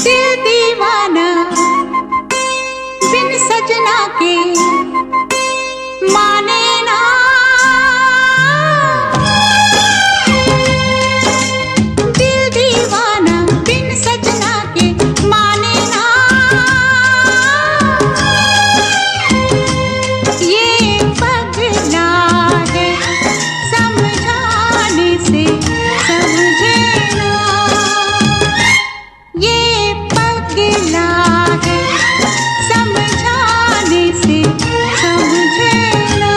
दिल दीवाना बिन सजना के माने ना। दिल दीवाना बिन सजना के माने ना। ये पगला है समझाने से समझे ना। ये पगला है समझाने से समझे ना।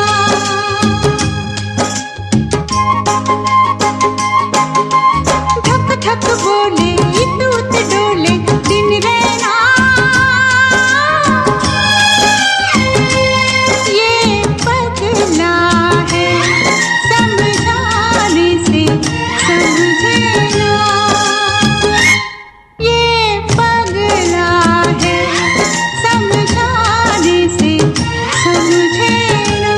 धक धक बोले दूत डोले दिन रहना। ये पगला है समझाने से समझे ना। ये पगला है समझाने से समझे ना।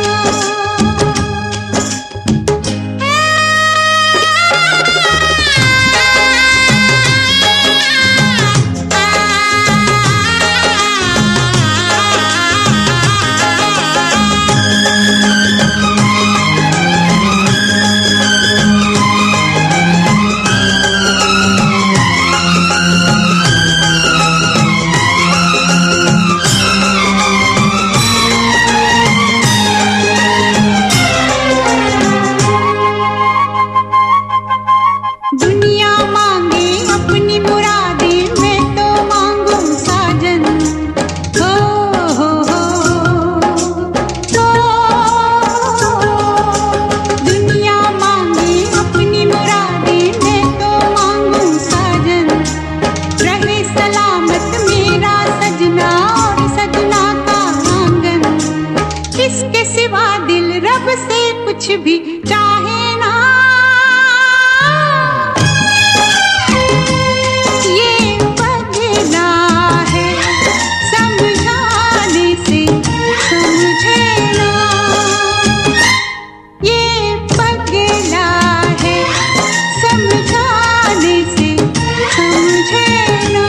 दुनिया मांगे अपनी मुरादें मैं तो मांगू साजन। हो दुनिया मांगे अपनी मुरादें मैं तो मांगू साजन। रहे सलामत मेरा सजना और सजना का आंगन। इसके सिवा दिल रब से कुछ भी चाहे ना। ये पगला है समझाने से समझे ना। ये पगला है समझाने से समझे ना।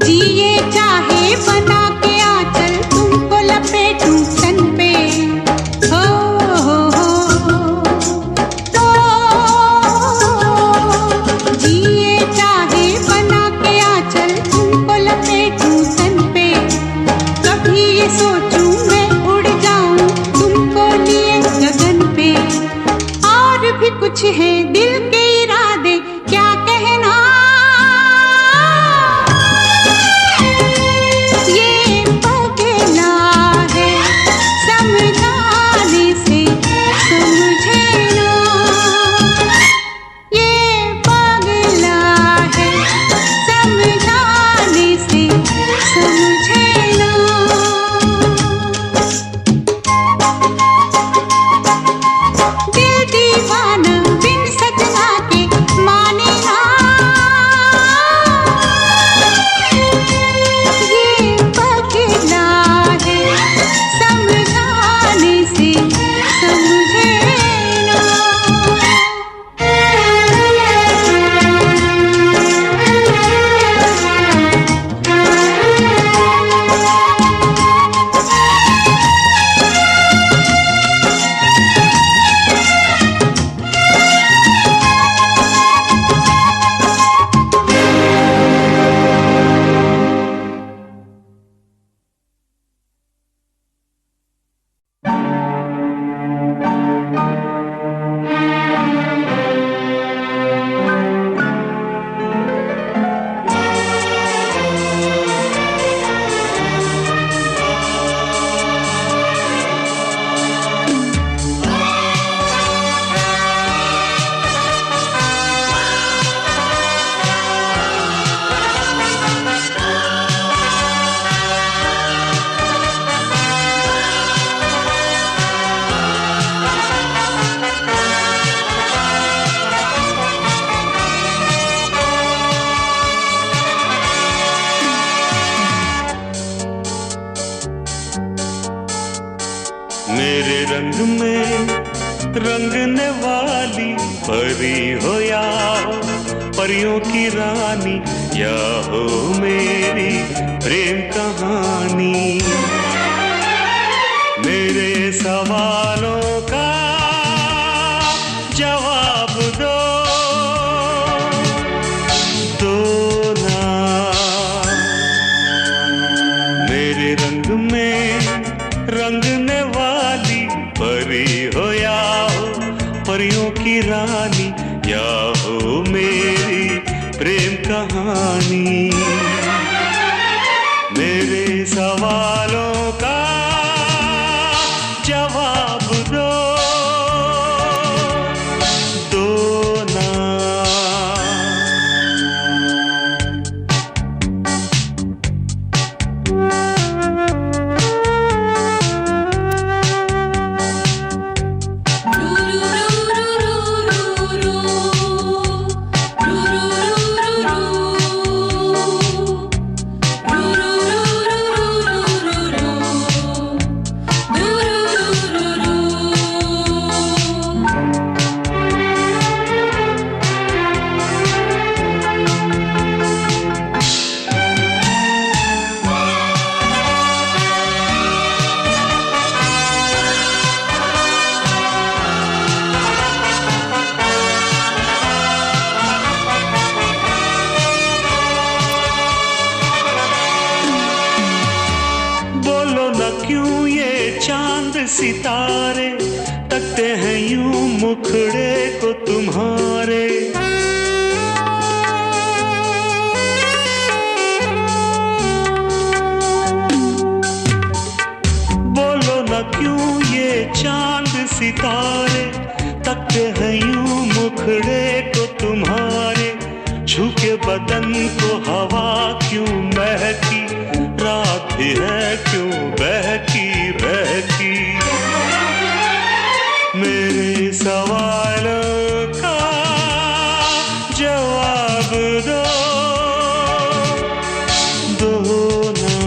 जिए चाहे बना के आंचल तुमको लपेटूं तन पे। हो जिए चाहे बना के आंचल तुमको लपेटूं तन पे। कभी ये सोचूं मैं उड़ जाऊं तुमको लिए गगन पे। और भी कुछ है दिल के इरादे क्या कहना। ये पगला है समझाने से समझे ना। ये पगला है समझाने से समझे ना। दिल दीवाना बिन सजना परी हो या हो परियों की रानी, या हो मेरी प्रेम कहानी। मेरे सवालों का जवाब दो ना। मेरे रंग में रंगने वाली परी हो या हो परियों की रानी, या हो मेरी प्रेम कहानी। मेरे सवालों का जवाब दो ना। क्यों ये चांद सितारे तकते हैं यूं मुखड़े को तुम्हारे। बोलो ना क्यों ये चांद सितारे तकते हैं यूं मुखड़े को तुम्हारे। झुके बदन को हवा क्यों महकी, रात भी है क्यों बहकी बहकी। मेरे सवालों का जवाब दो ना।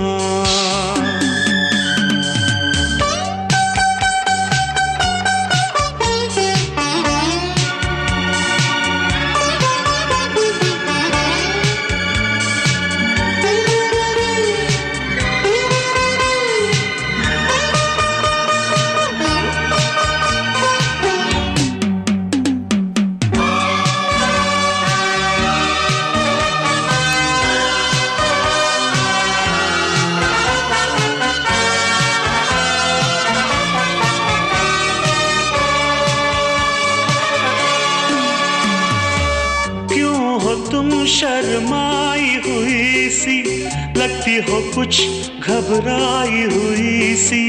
तुम शर्माई हुई सी, लगती हो कुछ घबराई हुई सी।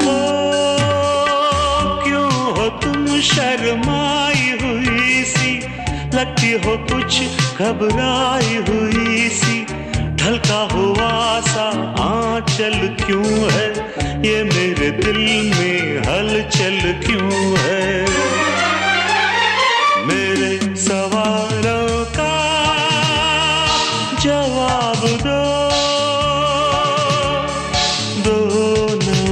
ओ क्यों हो तुम शर्माई हुई सी, लगती हो कुछ घबराई हुई सी। ढलका हुआ सा आंचल क्यों है, ये मेरे दिल में हलचल क्यों है। मेरे सवालों का जवाब दो ना।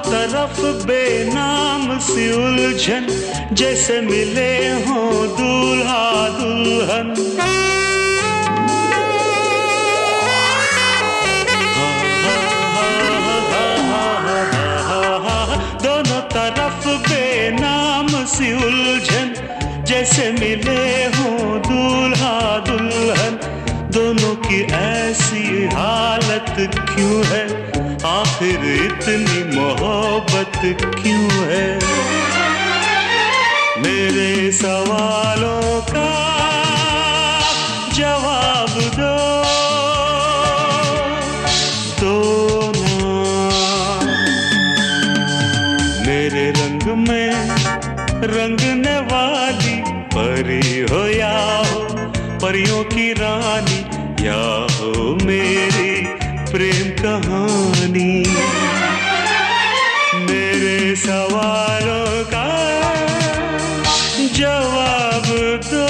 तरफ बेनाम सी उलझन, जैसे मिले हों दूल्हा दुल्हन। दोनों तरफ बेनाम सी उलझन, जैसे मिले हों दूल्हा की ऐसी हालत क्यों है, आखिर इतनी मोहब्बत क्यों है। मेरे सवालों का जवाब दो ना। मेरे रंग में रंगने वाली परी हो या हो परियों की रानी, या हो मेरी प्रेम कहानी। मेरे सवालों का जवाब दो।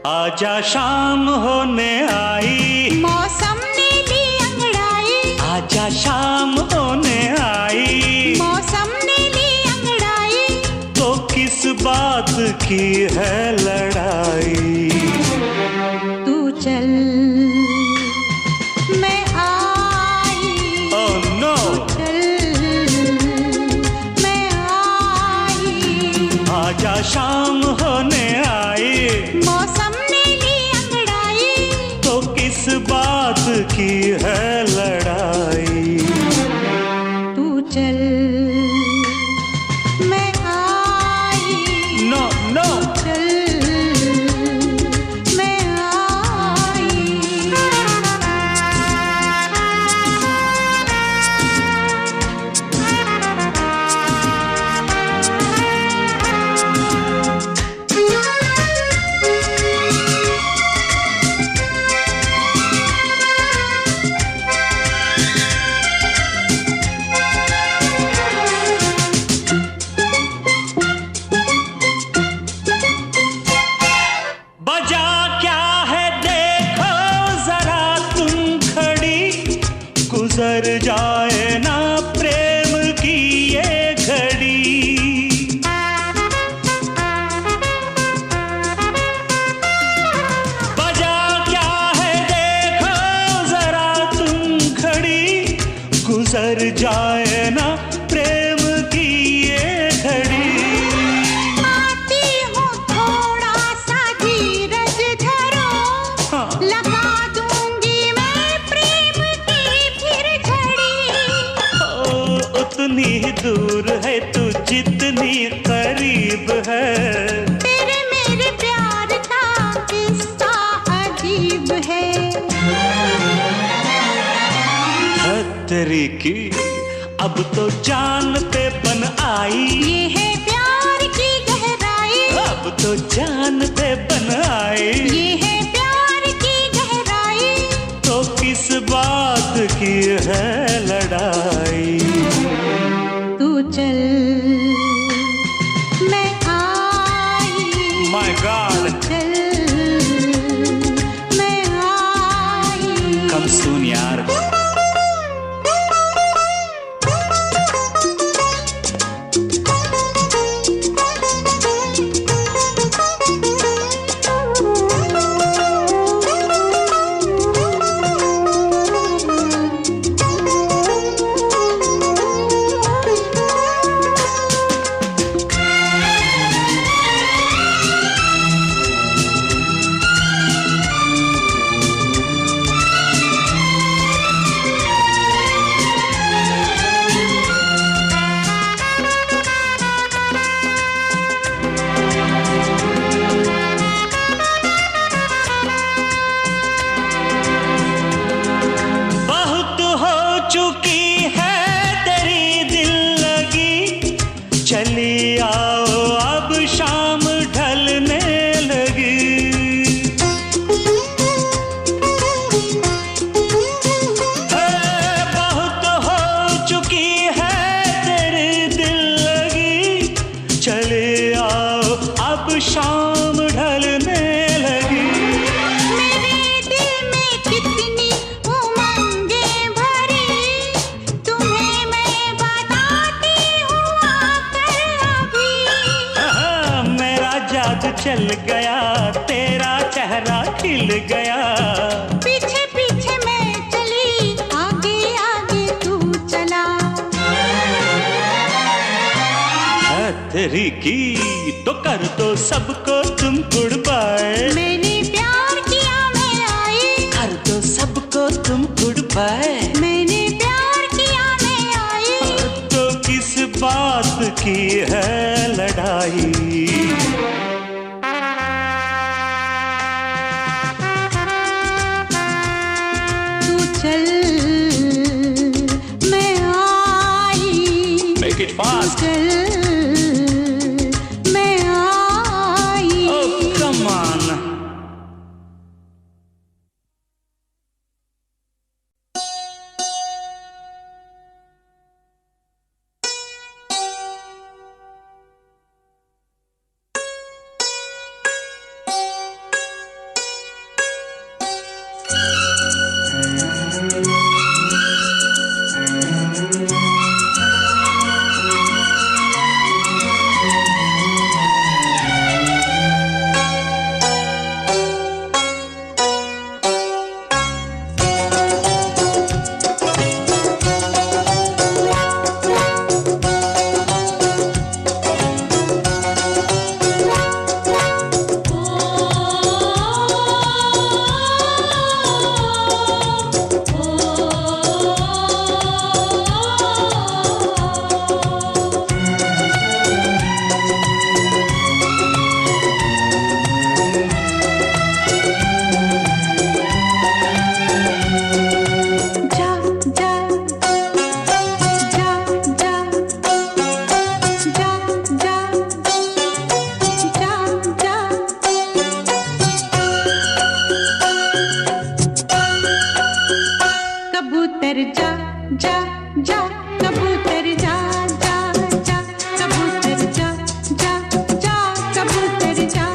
आजा शाम होने आई, मौसम ने ली अंगड़ाई। आजा शाम होने आई, मौसम ने ली अंगड़ाई। तो किस बात की है लड़ाई। तू चल मैं आई। Oh no. चल मैं आई। आजा शाम होने आई, मौसम ने ली अंगड़ाई। तो किस बात की है लड़ाई। तू चल मैं आई। No no. चल मैं आई। बजा क्या है देखो जरा तुम खड़ी, गुजर जाए ना प्रेम की ये घड़ी। बजा क्या है देखो जरा तुम खड़ी, गुजर जाए ना प्रेम की ये घड़ी। आती हूँ थोड़ा सा धीरज धरो, हाँ। लगा दूंगी मैं प्रेम की फिर झड़ी। ओ, उतनी ही दूर है तू जितनी करीब है। तेरे मेरे प्यार का किस्सा अजीब है। तेरी की अब तो जान पे बन आई, ये है प्यार की गहराई। अब तो जान पे बन आई। ये है प्यार की गहराई। तो किस बात की है लड़ाई। तू चल मैं आई। My God. चल मैं आई। कम सून यार। खिल गया। पीछे पीछे मैं चली, आगे आगे तू चला। है तेरी की तो कर दो सबको तुम गुड बाय। मैंने प्यार किया मैं आई, कर दो सबको तुम गुड बाय। मैंने प्यार किया मैं आई। तो किस बात की है लड़ाई। तू चल मैं आई, Make it fast. चल मैं आई। Oh, come on. कबूतर जा जा जा, कबूतर जा जा जा, कबूतर जा जा जा, कबूतर जा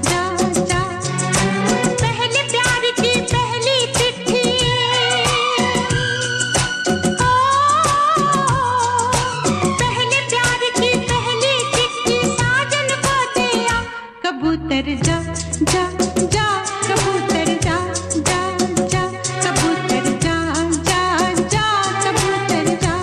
जा जा। पहले प्यार की पहली चिट्ठी, पहले प्यार की पहली चिट्ठी साजन को दिया। कबूतर जा जा जा, कबूतर जा जा जा, कबूतर जा जा जा, कबूतर जा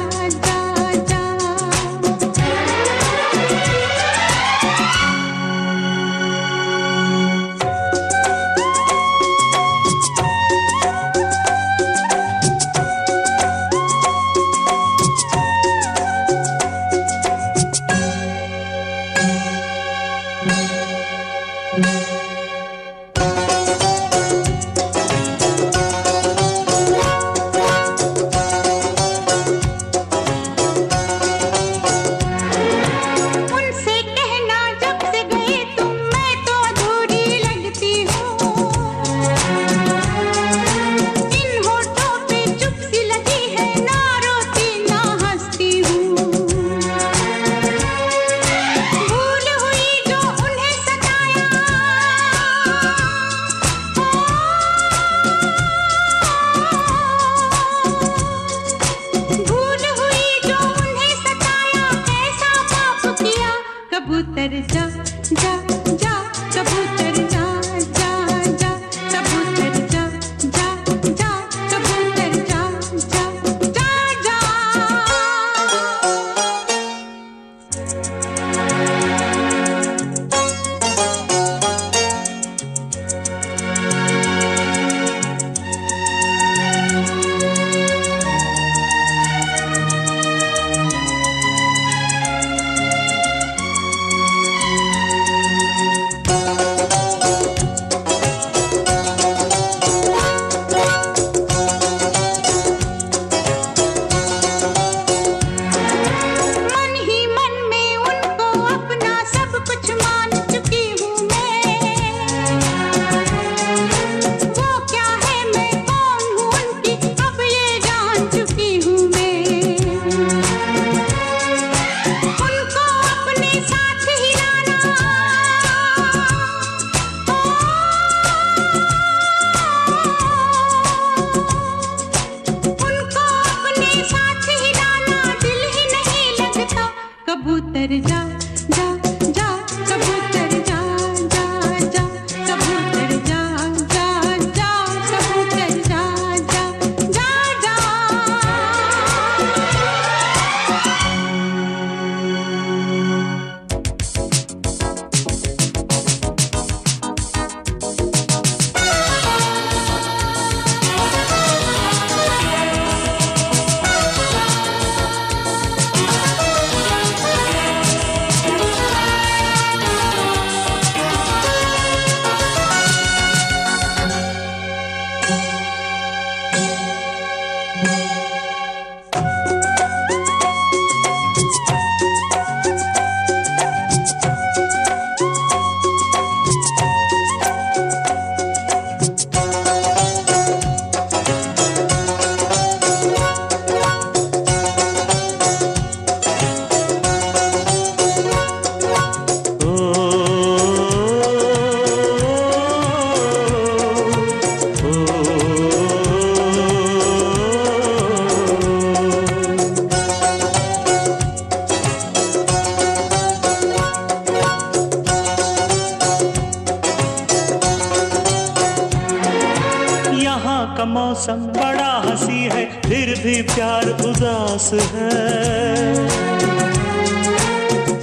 का मौसम बड़ा हंसी है, फिर भी प्यार उदास है।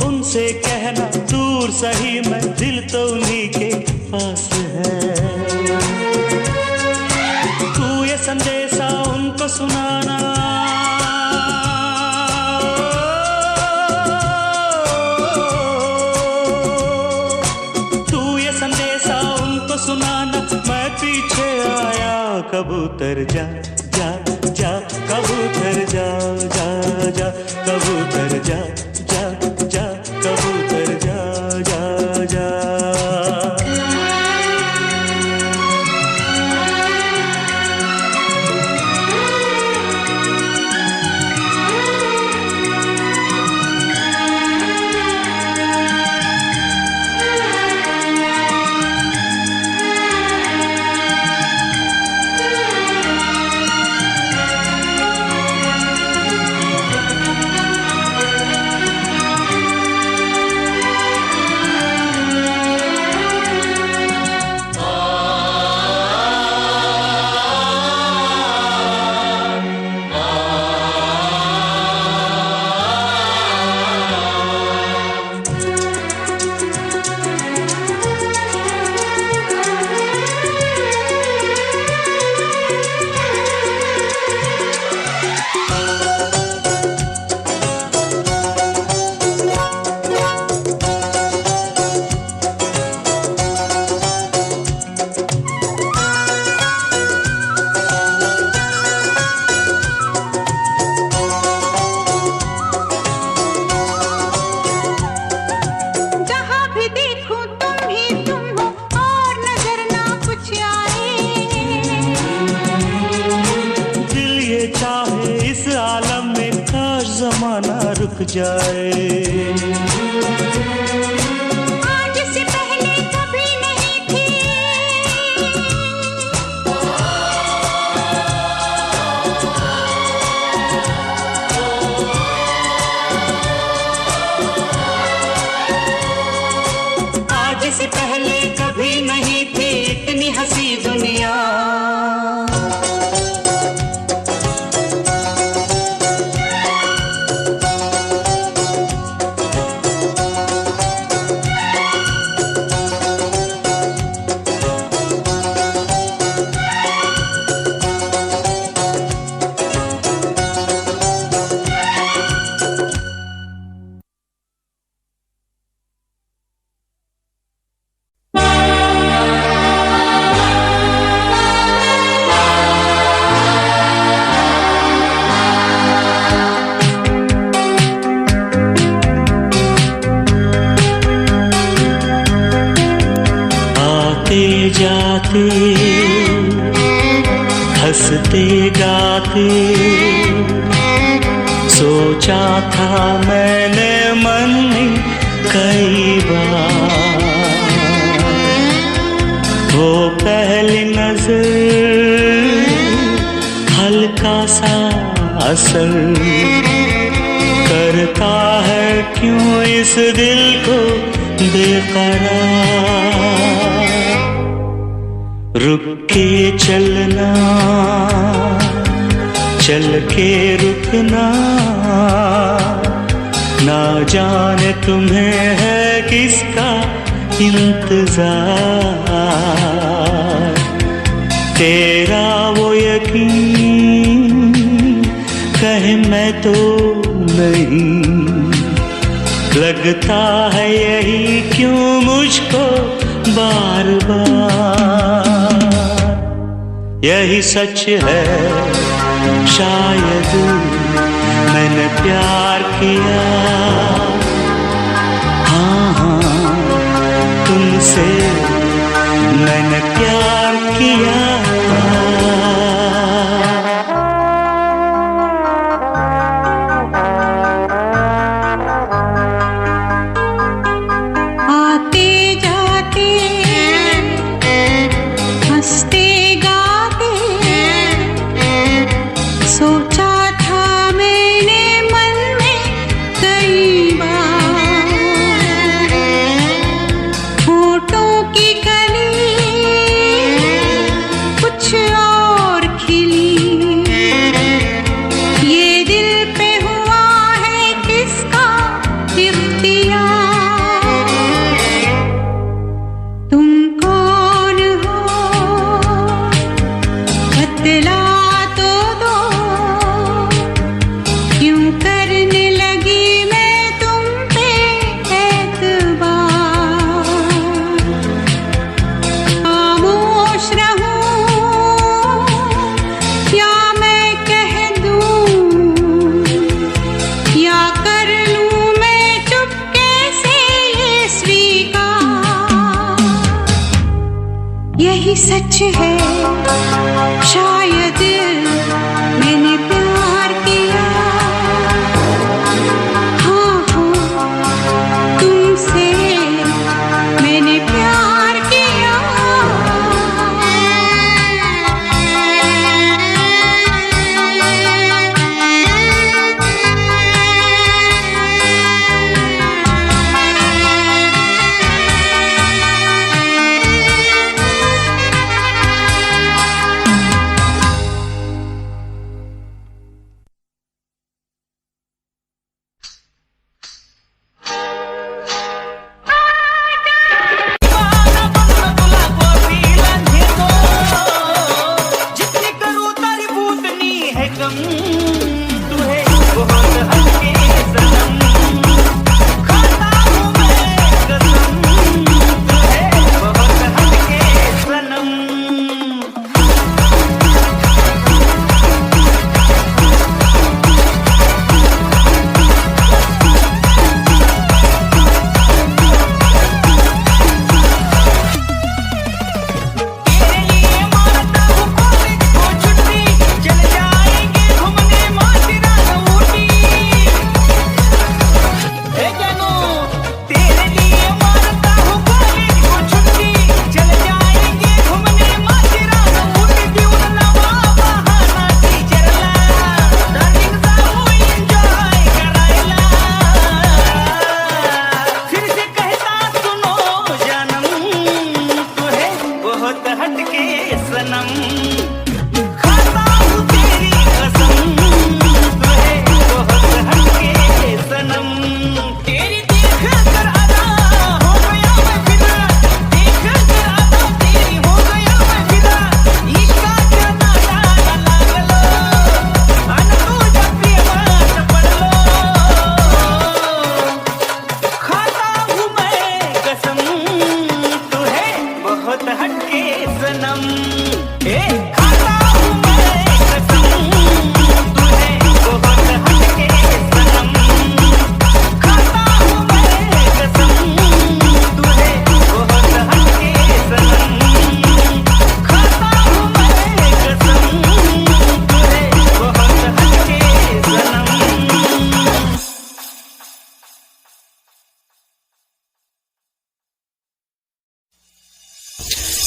उनसे कहना दूर सही मैं, दिल तो उन्हीं के पास है। तू ये संदेशा उनको सुनाना, तू ये संदेशा उनको सुनाना, मैं पीछे आया। कबूतर जा जा जा, कबूतर जा जा जा, कबूतर जा जा जा, कबूतर जा जा जा। जाए आज से पहले कभी नहीं थी, आज से पहले कभी नहीं थी इतनी हंसी दुनिया। जाते हंसते गाते सोचा था मैंने मन में कई बार, वो पहली नजर हल्का सा असर करता है क्यों इस दिल को बेकरार। रुक के चलना, चल के रुकना, ना जाने तुम्हें है किसका इंतजार। तेरा वो यकीन कहे मैं तो नहीं, लगता है यही क्यों मुझको बार बार। यही सच है शायद मैंने प्यार किया, हाँ हाँ तुमसे मैंने प्यार किया। की गली बतला तो दो, क्यों करने लगी मैं तुम पे एतबार। खामोश रहूं या मैं कह दूं, या कर लूं मैं चुपके से ये स्वीकार। यही सच है, शायद मैंने प्यार किया। हाँ तुमसे मैंने प्यार किया।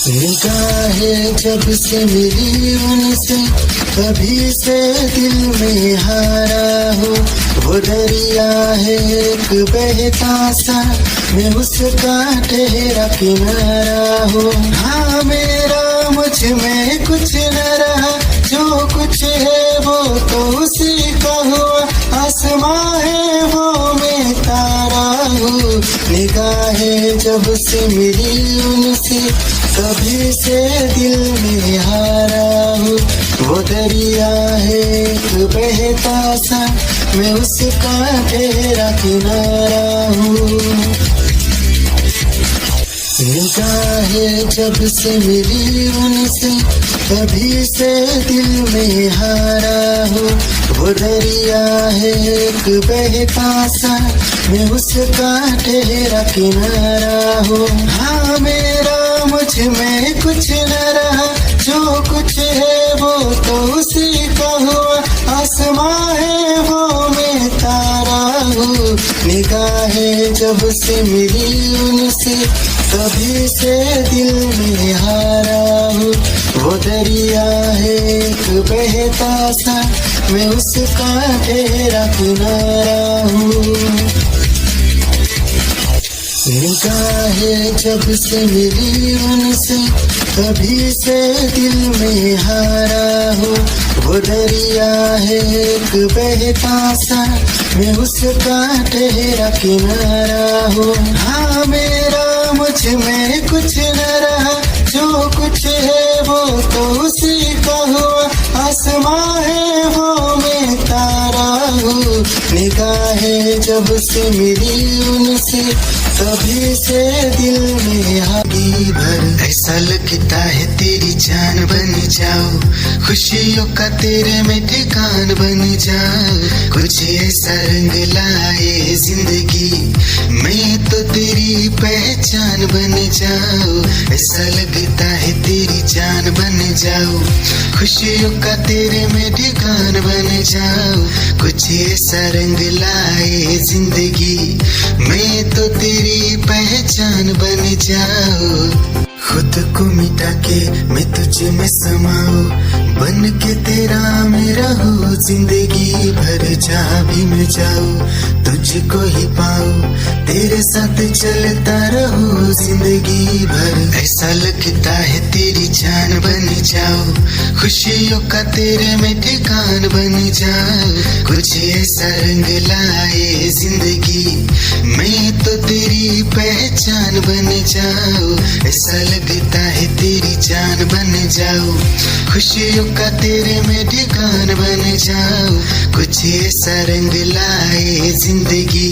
निगाहें जब से मिली उनसे, कभी से दिल में हारा हो। वो दरिया है एक बहता सा, मैं उसका ठहरा किनारा हो। हाँ मेरा मुझ में कुछ न रहा, जो कुछ है वो तो उसी का हुआ। आसमां है वो मैं तारा हूँ। निगाहें जब से मिली उनसे, कभी से दिल में हारा हूँ। वो दरिया है एक बहता सा, मैं उसका ठहरा किनारा हूँ। निगाहें जब से मिली उनसे, कभी से दिल में हारा हूँ। वो दरिया है एक बहता सा, मैं उसका ठहरा किनारा हूँ। हाँ मेरा मुझ में कुछ न रहा, जो कुछ है वो तो उसी का हुआ। आसमां है वो मैं तारा हूँ। निगाहें जब से मिली उनसे, कभी से दिल में हारा हूँ। वो दरिया है एक बहता सा, मैं उसका ठहरा किनारा हूँ। निगाहें जब से मिली उनसे, कभी से दिल में हारा हूँ। वो दरिया है एक बहता सा, मैं उसका ठहरा किनारा हूँ। हाँ मेरा मुझ में कुछ न रहा, जो कुछ है वो तो उसी का हुआ। जब से मिली उनसे तभी से दिल में आगी भर। ऐसा लगता है तेरी जान बन जाओ, खुशियों का तेरे में ठिकान बन जाओ। कुछ ऐसा रंग लाए जिंदगी, मैं तो तेरी पहचान बन जाओ। ऐसा लगता है तेरी जान बन जाओ, खुशियों का तेरे में ठिकान बन जाओ। कुछ ऐसा रंग लाए जिंदगी, मैं तो तेरी पहचान बन जाओ। खुद को मिटा के मैं तुझ में समाऊं, बन के तेरा मेरा हो जिंदगी भर। जहाँ भी मैं जाऊं तुझको ही पाऊं, तेरे साथ चलता रहो जिंदगी भर। ऐसा लगता है तेरी जान बन जाओ, खुशियों का तेरे में ठिकान बन जाओ। कुछ ऐसा रंग लाए जिंदगी, मैं तो तेरी पहचान बन जाओ। ऐसा लगता है तेरी जान बन जाओ, खुशियों का तेरे में ठिकान बन जाओ। कुछ ऐसा रंग लाए जिंदगी,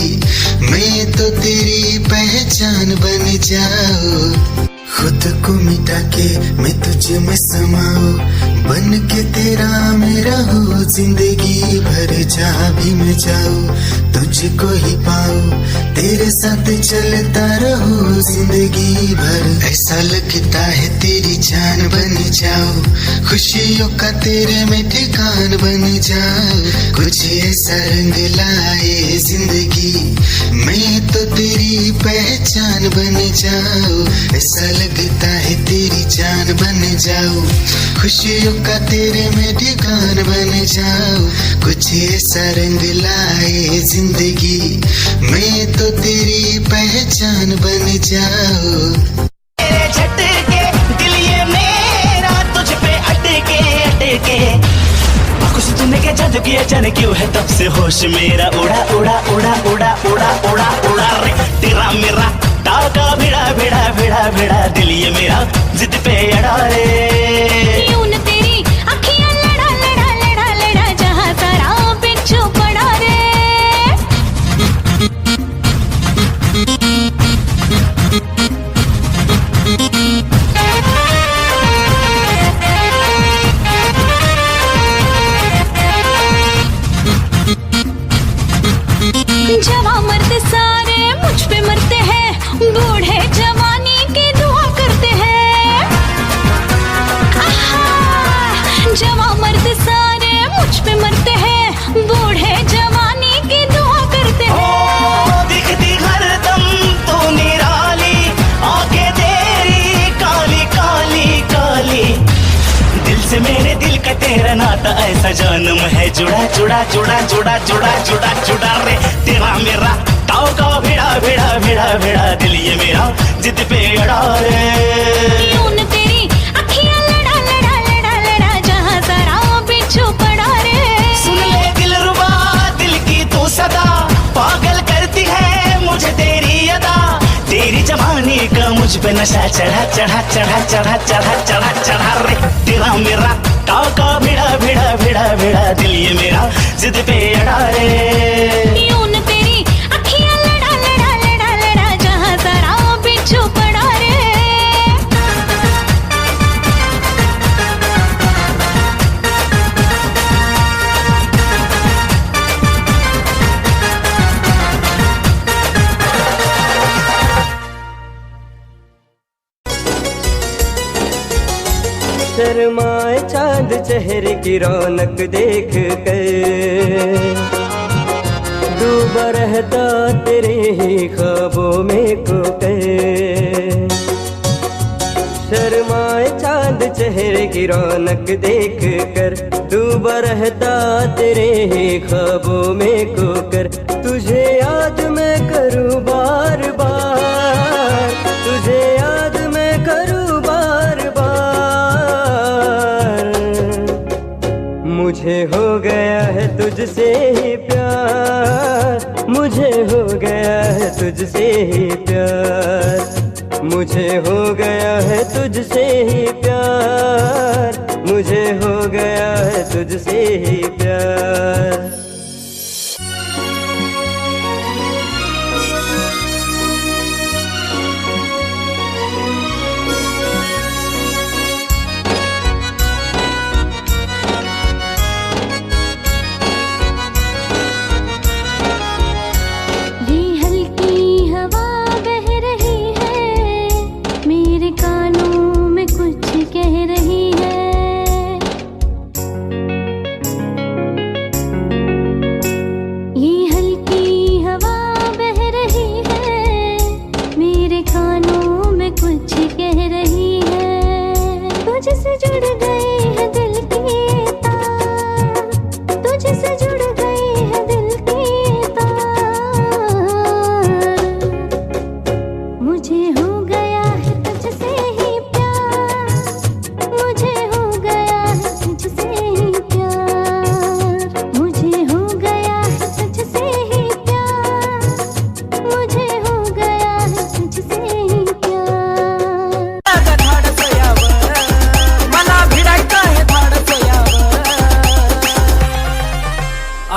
मैं तो तेरी पहचान बन जाओ। खुद को मिटा के मैं तुझ में समाऊं, बन के तेरा मेरा हो जिंदगी भर। जहाँ भी मैं जाऊं तुझको ही पाऊं, तेरे साथ चलता रहो जिंदगी भर। ऐसा लगता है तेरी जान बन जाओ, खुशियों का तेरे में ठिकान बन जाओ। कुछ ऐसा रंग लाए जिंदगी, मैं तो तेरी पहचान बन जाओ। ऐसा लगता है तेरी जान बन जाओ, खुशियों का तेरे में ठिकान बन जाओ। कुछ ऐसा रंग लाए जिंदगी, मैं तो तेरी पहचान बन जाओ। तेरे झटके दिल ये मेरा तुझ पे अटके खुश तूने क्या जादू किया जाने क्यों है तब से होश मेरा उड़ा उड़ा उड़ा उड़ा उड़ा उड़ा उड़ा रे। तेरा मेरा टाका भिड़ा भिड़ा भिड़ा भिड़ा, दिल ये मेरा जिद पे अड़ा रे। यूं न तेरी अखियां लड़ा लड़ा लड़ा लड़ा, जहाँ सारा पिछू पड़ा रे। जवां मर्द सारे मुझ पे मरते हैं, बूढ़े जवानी की दुआ करते हैं। जवां मर्द सारे मुझ पे मरते हैं, बूढ़े जवानी की दुआ करते हैं। दिखती हरदम तू निराली, आंखें तेरी काली काली काली। दिल से मेरे दिल का तेरा नाता ऐसा जन्म है जुड़ा जुड़ा जुड़ा जुड़ा जुड़ा जुड़ा जुड़ा रे। तेरा मेरा ताव का भिड़ा भिड़ा भिड़ा भिड़ा, दिल ये मेरा जिद पे अड़ा रे। यूं न तेरी अखियां लड़ा लड़ा लड़ा लड़ा, जहाँ सारा पिछू पड़ा रे। सुन ले दिलरुबा दिल की तू सदा, पागल करती है मुझे तेरी अदा। तेरी जवानी का मुझ पे नशा चढ़ा चढ़ा चढ़ा चढ़ा चढ़ा चढ़ा चढ़ा रे। तेरा मेरा टाका भिड़ा भिड़ा भिड़ा भिड़ा, दिल ये मेरा जिद पे अड़ा रे। यूं न तेरी अखियां लड़ा लड़ा लड़ा लड़ा, जहाँ सारा पिछू पड़ा रे। शर्माए चांद चेहरे की रौनक देख कर, डूबा रहता तेरे ही ख्वाबों में खोकर। शर्माए चांद चेहरे की रौनक देख कर, डूबा रहता तेरे ही ख्वाबों में खोकर। तुझे याद मैं करूँ बार बार, तुझे याद मैं करूँ बार बार। मुझे हो गया है तुझसे ही प्यार, मुझे हो गया है तुझसे ही प्यार। मुझे हो गया है तुझसे ही प्यार, मुझे हो गया है तुझसे ही प्यार।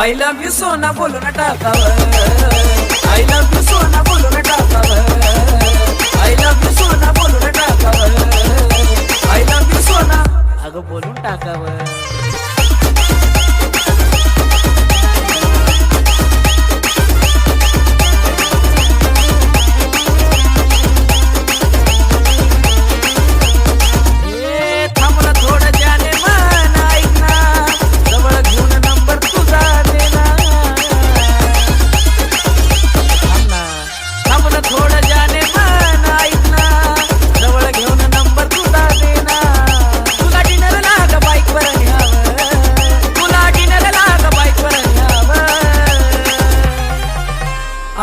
आय लव्ह यू सोना बोलून टाकावं, आय लव्ह यू सोना बोलून टाकावं, आय लव्ह यू सोना बोलून टाकावं, आय लव्ह यू सोना अगं बोलून टाकावं.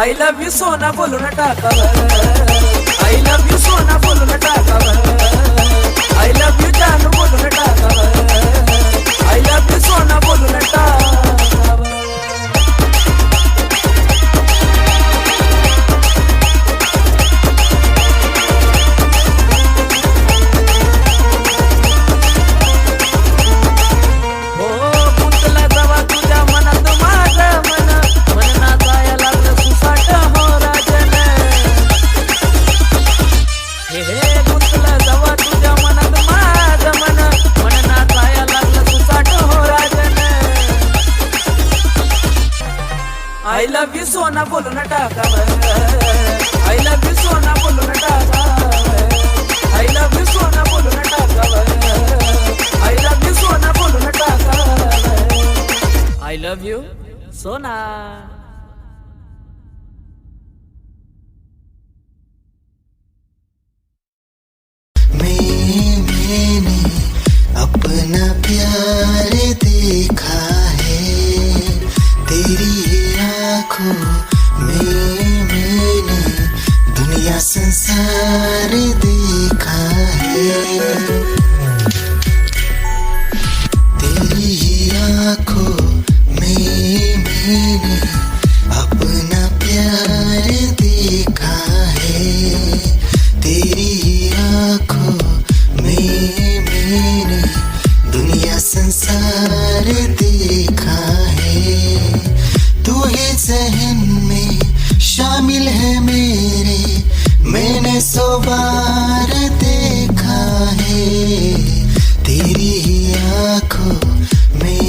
आय लव्ह यू सोना बोलून टाकावं, आय लव्ह यू सोना बोलून टाकावं, आय लव्ह यू जानू बोलून टाकावं, आय लव्ह यू सोना बोलून टाकावं. आय लव्ह यू सोना बोलून टाकावं, आय लव्ह यू सोना बोलून टाकावं, आय लव्ह यू सोना बोलून टाकावं, आय लव्ह यू सोना बोलून टाकावं, आय लव्ह यू सोना. मैंने अपना प्यार देखा है तेरी आँखों में, मैंने दुनिया संसार देखा है तेरी आँखों में, मैंने अपना प्यार देखा है तेरी आँखों में, मैंने दुनिया संसार देखा है. तू ही जहन में शामिल है मेरे, मैंने 100 बार देखा है तेरी आँखों में,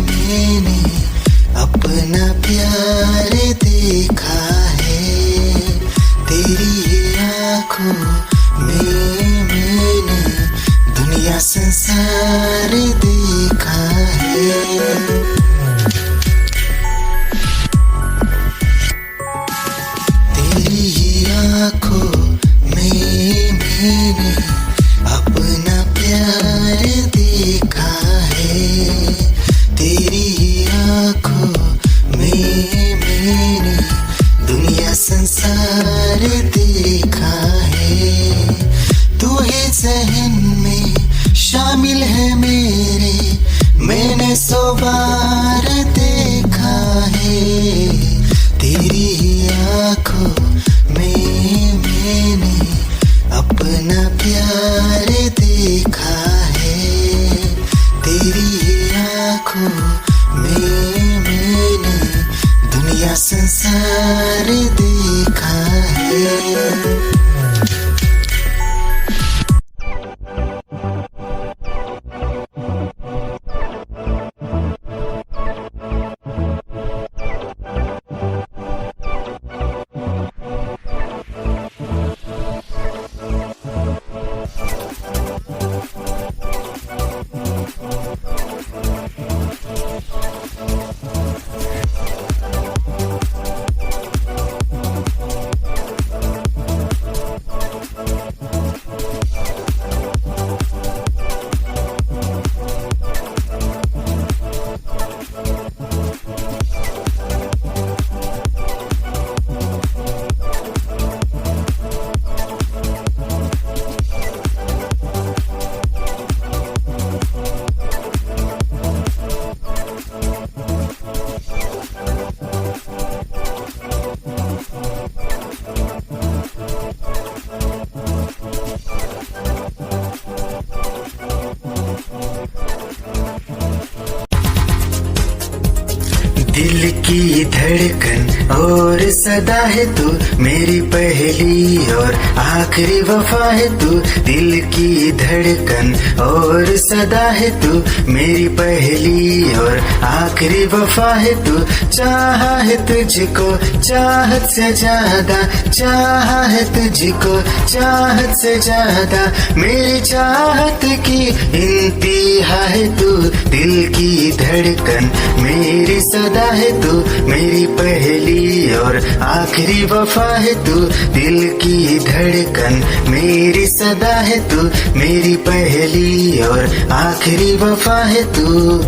मैंने अपना प्यार देखा है तेरी आँखों में, मैंने दुनिया संसार देखा है. आँखों में मैंने अपना प्यार देखा है तेरी आँखों में, मैंने दुनिया संसार देखा है. तू ही जहन में शामिल है मेरे, मैंने 100 बार देखा है तेरी आँखों में, मैंने अपना प्यार देखा है तेरी आँखों में, मैंने दुनिया संसार देखा है. दिल की धड़कन और सदा है तू, मेरी पहली और आखिरी वफा है तू। दिल की धड़कन और सदा है तू, मेरी पहली और आखिरी वफा है तू। चाहा है तुझको चाहत से ज्यादा, चाहा है तुझको चाहत से ज्यादा, मेरी चाहत की इंतहा है तू। दिल की धड़कन मेरी सदा है तू, मेरी पहली और आखिरी वफा है तू। दिल की धड़कन मेरी सदा है तू, मेरी पहली और आखिरी वफा है तू।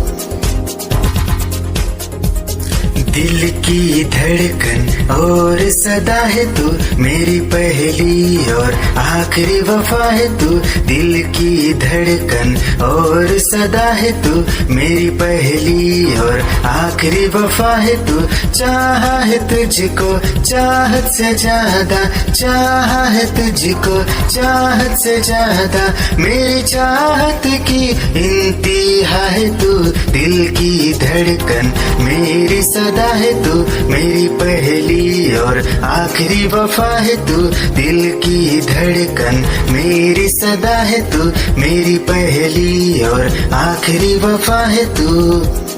दिल की धड़कन और सदा है तू, मेरी पहली और आखिरी वफा है तू। दिल की धड़कन और सदा है तू, मेरी पहली और आखिरी वफा है तू। चाहा है तुझको चाहत से ज्यादा, चाहा है तुझको चाहत से ज्यादा, मेरी चाहत की इंतहा है तू। दिल की धड़कन मेरी सदा है तू, मेरी पहली और आखिरी वफा है तू। दिल की धड़कन मेरी सदा है तू, मेरी पहली और आखिरी वफा है तू।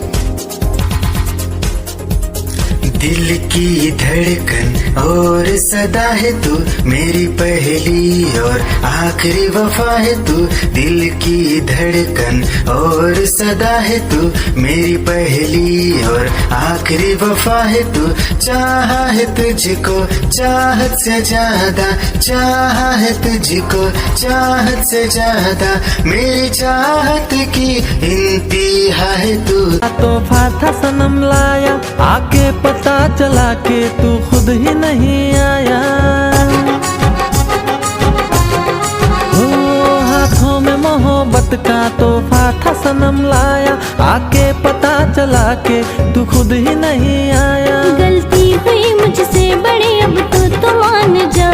दिल की धड़कन और सदा है तू, मेरी पहली और आखिरी वफा है तू। दिल की धड़कन और सदा है तू, मेरी पहली और आखिरी वफा है तू। चाहा है तुझको चाहत से ज्यादा, चाहा है तुझको चाहत से ज्यादा, मेरी चाहत की इंतहा है तू। तोहफा था सनम लाया, आके पता चला के तू खुद ही नहीं आया। हो हाथों में मोहब्बत का तोहफा था सनम लाया, आके पता चला के तू खुद ही नहीं आया। गलती हुई मुझसे बड़ी अब तो मान जा,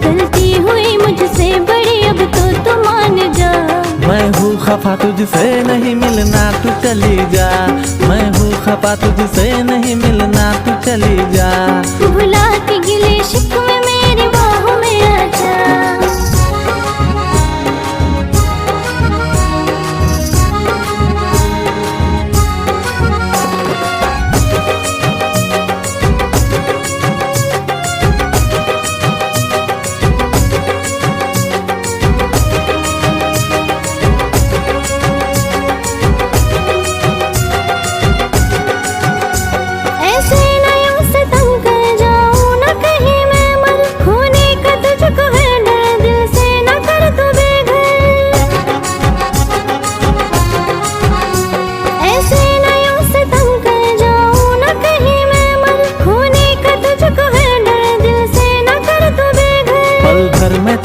गलती हुई मुझसे बड़ी अब तो मान जा। मैं हूँ खफा तुझसे नहीं मिलना तू चली जा, मैं हूँ खफा तुझसे नहीं मिलना तू चली जा। भुला के गिले शिकवे मेरी बाहों में आ जा।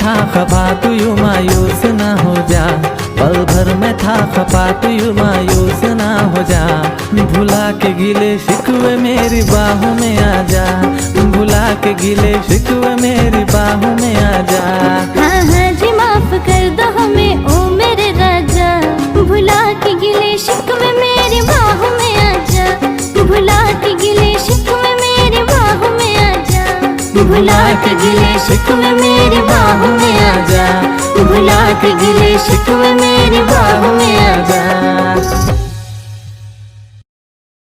था खफा तू यूं मायूस ना हो जा, पल भर में था खफा तू यूं मायूस ना हो जा। भुला के गिले शिकवे मेरी बाहों में आ जा, भुला के गिले शिकवे मेरी बाहों में आ जा। हाँ हाँ जी माफ कर दो हमें ओ मेरे राजा, भुला के गिले शिकवे मेरी बाहों में आ जा। भुला के गिले शिकवे मेरी बाहों में आ जा, भुला के गिले शिकवे मेरी बाहों में आ जा। भुला के गिले शिकवे मेरी बाहों में आ जा।